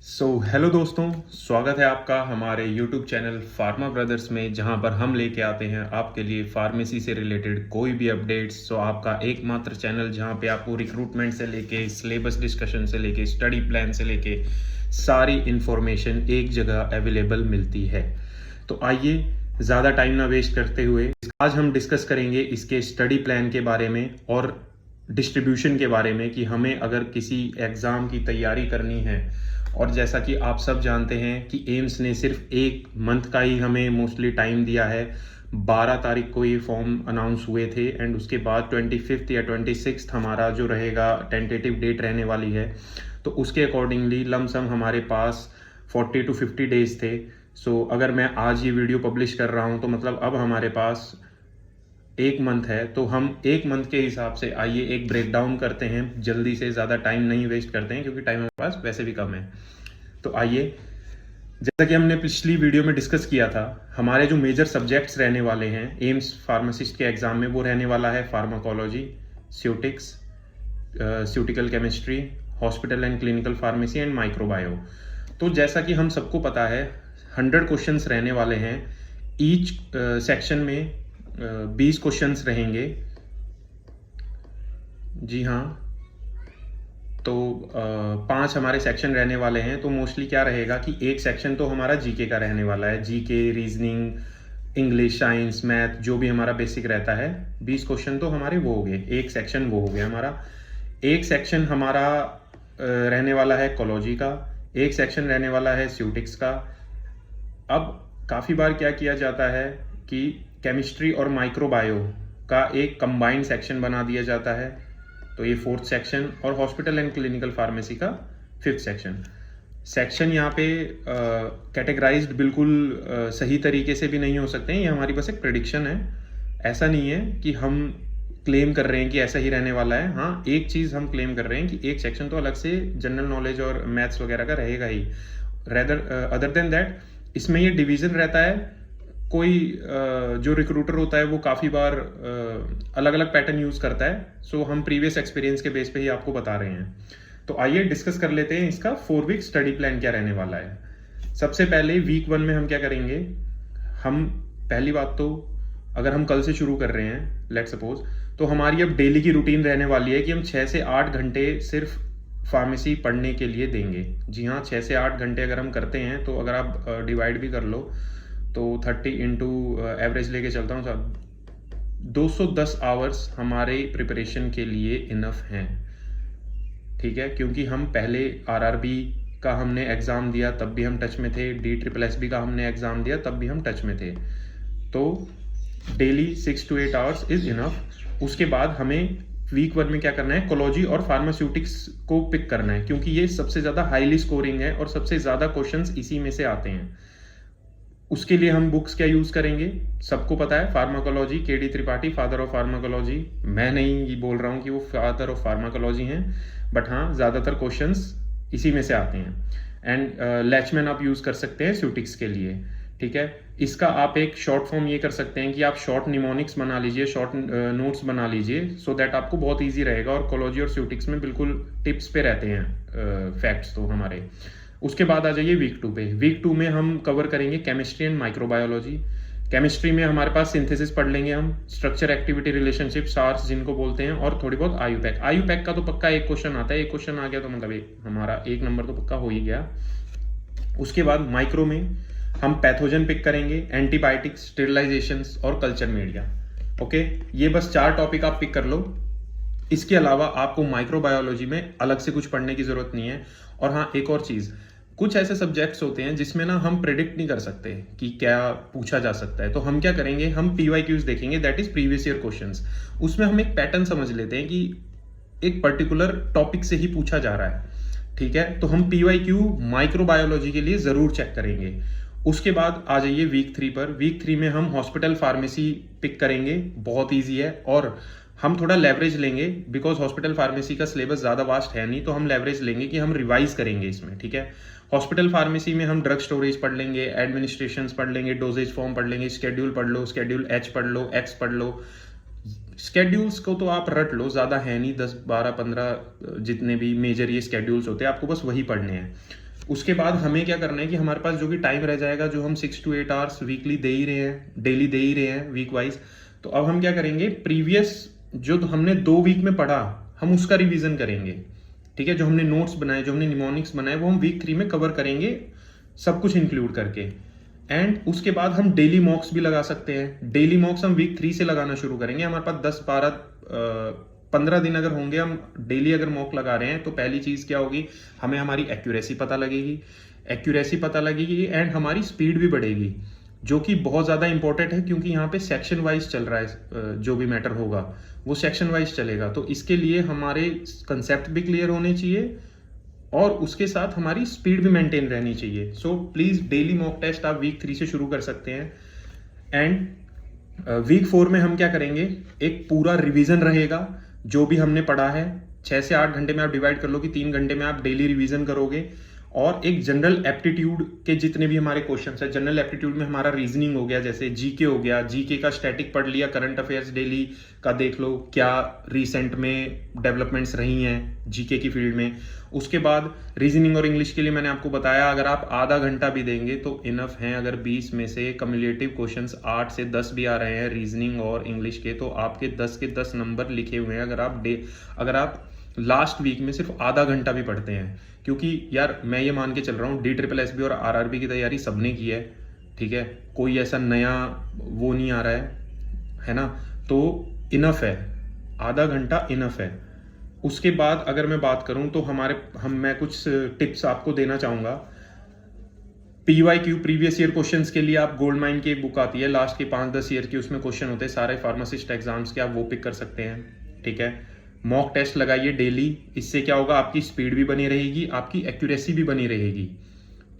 Hello दोस्तों, स्वागत है आपका हमारे YouTube चैनल फार्मा ब्रदर्स में, जहां पर हम लेके आते हैं आपके लिए फार्मेसी से रिलेटेड कोई भी अपडेट्स। आपका एकमात्र चैनल जहां पे आपको रिक्रूटमेंट से लेके सिलेबस डिस्कशन से लेके स्टडी प्लान से लेके सारी इन्फॉर्मेशन एक जगह अवेलेबल मिलती है। तो आइए ज़्यादा टाइम ना वेस्ट करते हुए आज हम डिस्कस करेंगे इसके स्टडी प्लान के बारे में और डिस्ट्रीब्यूशन के बारे में कि हमें अगर किसी एग्ज़ाम की तैयारी करनी है। और जैसा कि आप सब जानते हैं कि एम्स ने सिर्फ एक मंथ का ही हमें मोस्टली टाइम दिया है। 12 तारीख को ये फॉर्म अनाउंस हुए थे एंड उसके बाद 25 या 26 हमारा जो रहेगा टेंटेटिव डेट रहने वाली है। तो उसके अकॉर्डिंगली लमसम हमारे पास 40 to 50 डेज थे। अगर मैं आज ये वीडियो पब्लिश कर रहा हूँ तो मतलब अब हमारे पास एक मंथ है। तो हम एक मंथ के हिसाब से आइए एक ब्रेक डाउन करते हैं जल्दी से, ज़्यादा टाइम नहीं वेस्ट करते हैं क्योंकि टाइम हमारे पास वैसे भी कम है। तो आइए, जैसा कि हमने पिछली वीडियो में डिस्कस किया था, हमारे जो मेजर सब्जेक्ट्स रहने वाले हैं एम्स फार्मासिस्ट के एग्जाम में वो रहने वाला है pharmacology, ceutics, ceutical chemistry, hospital and clinical pharmacy and microbio. तो जैसा कि हम सबको पता है 100 क्वेश्चंस रहने वाले हैं। ईच सेक्शन में 20 क्वेश्चंस रहेंगे। जी हाँ, तो 5 हमारे सेक्शन रहने वाले हैं। तो मोस्टली क्या रहेगा कि एक सेक्शन तो हमारा जीके का रहने वाला है, GK, reasoning, English, science, math, जो भी हमारा बेसिक रहता है। 20 क्वेश्चन तो हमारे वो हो गए, एक सेक्शन वो हो गया हमारा। एक सेक्शन हमारा रहने वाला है कोलॉजी का, एक सेक्शन रहने वाला है स्यूटिक्स का। अब काफ़ी बार क्या किया जाता है कि केमिस्ट्री और माइक्रोबायो का एक कंबाइंड सेक्शन बना दिया जाता है, तो ये 4th सेक्शन, और हॉस्पिटल एंड क्लिनिकल फार्मेसी का 5th सेक्शन यहाँ पे कैटेगराइज्ड बिल्कुल सही तरीके से भी नहीं हो सकते हैं। ये हमारी बस एक प्रेडिक्शन है, ऐसा नहीं है कि हम क्लेम कर रहे हैं कि ऐसा ही रहने वाला है। हाँ, एक चीज़ हम क्लेम कर रहे हैं कि एक सेक्शन तो अलग से जनरल नॉलेज और मैथ्स वगैरह का रहेगा ही। अदर देन दैट इसमें ये डिवीज़न रहता है। कोई जो रिक्रूटर होता है वो काफ़ी बार अलग अलग पैटर्न यूज़ करता है। हम प्रीवियस एक्सपीरियंस के बेस पे ही आपको बता रहे हैं। तो आइए डिस्कस कर लेते हैं इसका 4 वीक स्टडी प्लान क्या रहने वाला है। सबसे पहले वीक 1 में हम क्या करेंगे। हम पहली बात तो अगर हम कल से शुरू कर रहे हैं लेट सपोज, तो हमारी अब डेली की रूटीन रहने वाली है कि हम 6 से 8 घंटे सिर्फ फार्मेसी पढ़ने के लिए देंगे। जी हाँ, 6 से 8 घंटे अगर हम करते हैं तो अगर आप डिवाइड भी कर लो तो 30 इंटू एवरेज लेके चलता हूँ साहब, 210 आवर्स हमारे प्रिपरेशन के लिए इनफ हैं। ठीक है, क्योंकि हम पहले आरआरबी का हमने एग्ज़ाम दिया तब भी हम टच में थे, DSSB का हमने एग्ज़ाम दिया तब भी हम टच में थे। तो daily 6 to 8 hours is enough. उसके बाद हमें वीक 1 में क्या करना है, कोलॉजी और फार्मास्यूटिक्स को पिक करना है, क्योंकि ये सबसे ज़्यादा हाईली स्कोरिंग है और सबसे ज़्यादा क्वेश्चंस इसी में से आते हैं। उसके लिए हम बुक्स क्या यूज़ करेंगे, सबको पता है, pharmacology, KD Tripathi, father of pharmacology. मैं नहीं बोल रहा हूँ कि वो फादर ऑफ फार्माकोलॉजी हैं, बट हाँ, ज़्यादातर क्वेश्चंस इसी में से आते हैं। एंड लैचमैन आप यूज़ कर सकते हैं स्यूटिक्स के लिए। ठीक है, इसका आप एक शॉर्ट फॉर्म ये कर सकते हैं कि आप शॉर्ट निमोनिक्स बना लीजिए, शॉर्ट नोट्स बना लीजिए, सो दैट आपको बहुत ईजी रहेगा। और कोलॉजी और स्यूटिक्स में बिल्कुल टिप्स पे रहते हैं फैक्ट्स तो हमारे। उसके बाद आ जाइए वीक 2 पे। वीक 2 में हम कवर करेंगे केमिस्ट्री एंड माइक्रोबायोलॉजी। केमिस्ट्री में हमारे पास सिंथेसिस पढ़ लेंगे हम, स्ट्रक्चर एक्टिविटी रिलेशनशिप, सार्स जिनको बोलते हैं, और थोड़ी बहुत आयुपैक का तो पक्का एक क्वेश्चन आता है। एक क्वेश्चन आ गया तो मतलब हमारा 1 नंबर तो पक्का हो ही गया। उसके बाद माइक्रो में हम पैथोजन पिक करेंगे, एंटीबायोटिक्स, स्टेरिलाइजेशंस और कल्चर मीडिया। ओके, ये बस 4 टॉपिक आप पिक कर लो। इसके अलावा आपको माइक्रोबायोलॉजी में अलग से कुछ पढ़ने की जरूरत नहीं है। और हाँ, एक और चीज़, कुछ ऐसे सब्जेक्ट्स होते हैं जिसमें ना हम प्रिडिक्ट नहीं कर सकते कि क्या पूछा जा सकता है। तो हम क्या करेंगे, हम PYQs देखेंगे, that is previous year questions. उसमें हम एक पैटर्न समझ लेते हैं कि एक पर्टिकुलर टॉपिक से ही पूछा जा रहा है। ठीक है, तो हम PYQ माइक्रोबायोलॉजी के लिए जरूर चेक करेंगे। उसके बाद आ जाइए वीक 3 पर। वीक 3 में हम हॉस्पिटल फार्मेसी पिक करेंगे, बहुत ईजी है। और हम थोड़ा लेवरेज लेंगे, बिकॉज हॉस्पिटल फार्मेसी का सिलेबस ज़्यादा वास्ट है नहीं, तो हम लेवरेज लेंगे कि हम रिवाइज करेंगे इसमें। ठीक है, हॉस्पिटल फार्मेसी में हम ड्रग स्टोरेज पढ़ लेंगे, एडमिनिस्ट्रेशंस पढ़ लेंगे, डोजेज फॉर्म पढ़ लेंगे, स्केड्यूल पढ़ लो, स्केड्यूल H पढ़ लो, X पढ़ लो। स्केड्यूल्स को तो आप रट लो, ज़्यादा है नहीं, 10, 12, 15 जितने भी मेजर ये स्केड्यूल्स होते हैं आपको बस वही पढ़ने हैं। उसके बाद हमें क्या करना है कि हमारे पास जो भी टाइम रह जाएगा, जो हम 6 to 8 आवर्स वीकली दे ही रहे हैं, डेली दे ही रहे हैं वीक वाइज, तो अब हम क्या करेंगे, प्रीवियस जो हमने 2 वीक में पढ़ा हम उसका रिवीजन करेंगे। ठीक है, जो हमने नोट्स बनाए, जो हमने निमोनिक्स बनाए, वो हम वीक 3 में कवर करेंगे, सब कुछ इंक्लूड करके। एंड उसके बाद हम डेली मॉक्स भी लगा सकते हैं। डेली मॉक्स हम वीक 3 से लगाना शुरू करेंगे। हमारे पास 10-12-15 दिन अगर होंगे, हम डेली अगर मॉक लगा रहे हैं, तो पहली चीज क्या होगी, हमें हमारी एक्यूरेसी पता लगेगी एंड हमारी स्पीड भी बढ़ेगी, जो कि बहुत ज्यादा इंपॉर्टेंट है, क्योंकि यहाँ पे सेक्शन वाइज चल रहा है। जो भी मैटर होगा वो सेक्शन वाइज चलेगा, तो इसके लिए हमारे कंसेप्ट भी क्लियर होने चाहिए और उसके साथ हमारी स्पीड भी मेंटेन रहनी चाहिए। So please daily mock test आप वीक 3 से शुरू कर सकते हैं। एंड वीक 4 में हम क्या करेंगे, एक पूरा रिवीजन रहेगा, जो भी हमने पढ़ा है 6 से 8 घंटे में आप डिवाइड कर लो कि 3 घंटे में आप डेली रिवीजन करोगे। और एक जनरल एप्टीट्यूड के जितने भी हमारे क्वेश्चंस है, जनरल एप्टीट्यूड में हमारा रीजनिंग हो गया, जैसे जीके हो गया, जीके का स्टैटिक पढ़ लिया, करंट अफेयर्स डेली का देख लो क्या रिसेंट में डेवलपमेंट्स रही हैं जीके की फील्ड में। उसके बाद रीजनिंग और इंग्लिश के लिए मैंने आपको बताया, अगर आप आधा घंटा भी देंगे तो इनफ है। अगर 20 में से कम्युलेटिव क्वेश्चंस 8 से 10 भी आ रहे हैं रीजनिंग और इंग्लिश के, तो आपके 10 के 10 नंबर लिखे हुए हैं, अगर आप लास्ट वीक में सिर्फ आधा घंटा भी पढ़ते हैं। क्योंकि यार मैं ये मान के चल रहा हूँ, DSSB और RRB की तैयारी सबने की है, ठीक है, कोई ऐसा नया वो नहीं आ रहा है ना, तो इनफ है, आधा घंटा इनफ है। उसके बाद अगर मैं बात करूं तो मैं कुछ टिप्स आपको देना चाहूंगा। PYQ प्रीवियस ईयर क्वेश्चंस के लिए आप गोल्ड माइन की एक बुक आती है, लास्ट के 5-10 ईयर की, उसमें क्वेश्चन होते हैं सारे फार्मासिस्ट एग्जाम्स के, आप वो पिक कर सकते हैं। ठीक है, मॉक टेस्ट लगाइए डेली, इससे क्या होगा, आपकी स्पीड भी बनी रहेगी, आपकी एक्यूरेसी भी बनी रहेगी।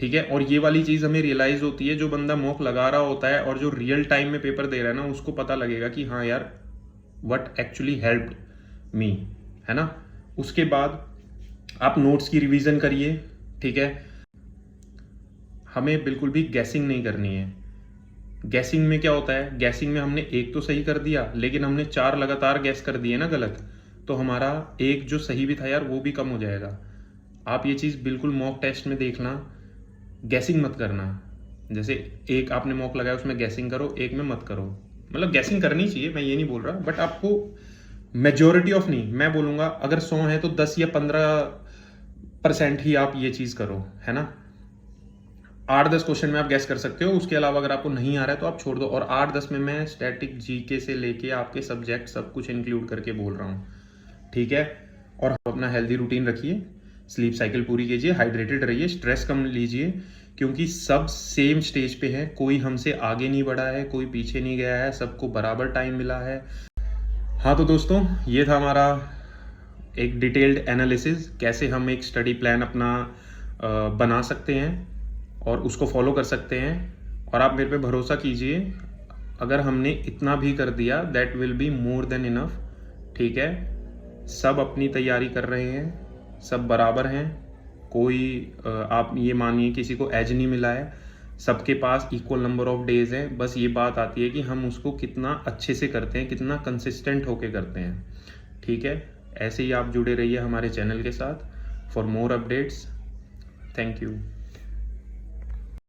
ठीक है, और ये वाली चीज हमें रियलाइज होती है, जो बंदा मॉक लगा रहा होता है और जो रियल टाइम में पेपर दे रहा है ना, उसको पता लगेगा कि हाँ यार व्हाट एक्चुअली हेल्प्ड मी, है ना। उसके बाद आप नोट्स की रिवीजन करिए। ठीक है, हमें बिल्कुल भी गैसिंग नहीं करनी है। गैसिंग में क्या होता है, गैसिंग में हमने एक तो सही कर दिया, लेकिन हमने 4 लगातार गैस कर दिए ना गलत, तो हमारा एक जो सही भी था यार वो भी कम हो जाएगा। आप ये चीज बिल्कुल मॉक टेस्ट में देखना, गैसिंग मत करना। जैसे एक आपने मॉक लगाया उसमें गैसिंग करो, एक में मत करो। मतलब गैसिंग करनी चाहिए, मैं ये नहीं बोल रहा, बट आपको मेजोरिटी ऑफ नहीं, मैं बोलूंगा अगर 100 है तो 10 या 15% ही आप ये चीज करो, है ना। 8-10 क्वेश्चन में आप गैस कर सकते हो, उसके अलावा अगर आपको नहीं आ रहा है तो आप छोड़ दो। और 8-10 में मैं स्टैटिक जीके से लेके आपके सब्जेक्ट सब कुछ इंक्लूड करके बोल रहा हूँ। ठीक है, और अपना हेल्दी रूटीन रखिए, स्लीप साइकिल पूरी कीजिए, हाइड्रेटेड रहिए, स्ट्रेस कम लीजिए, क्योंकि सब सेम स्टेज पे है, कोई हमसे आगे नहीं बढ़ा है, कोई पीछे नहीं गया है, सबको बराबर टाइम मिला है। हाँ तो दोस्तों, ये था हमारा एक डिटेल्ड एनालिसिस, कैसे हम एक स्टडी प्लान अपना बना सकते हैं और उसको फॉलो कर सकते हैं। और आप मेरे पे भरोसा कीजिए, अगर हमने इतना भी कर दिया that will be more than enough. ठीक है, सब अपनी तैयारी कर रहे हैं, सब बराबर हैं, कोई आप ये मानिए किसी को एज नहीं मिला है, सबके पास इक्वल नंबर ऑफ डेज है। बस ये बात आती है कि हम उसको कितना अच्छे से करते हैं, कितना कंसिस्टेंट होके करते हैं। ठीक है, ऐसे ही आप जुड़े रहिए हमारे चैनल के साथ for more updates. Thank you.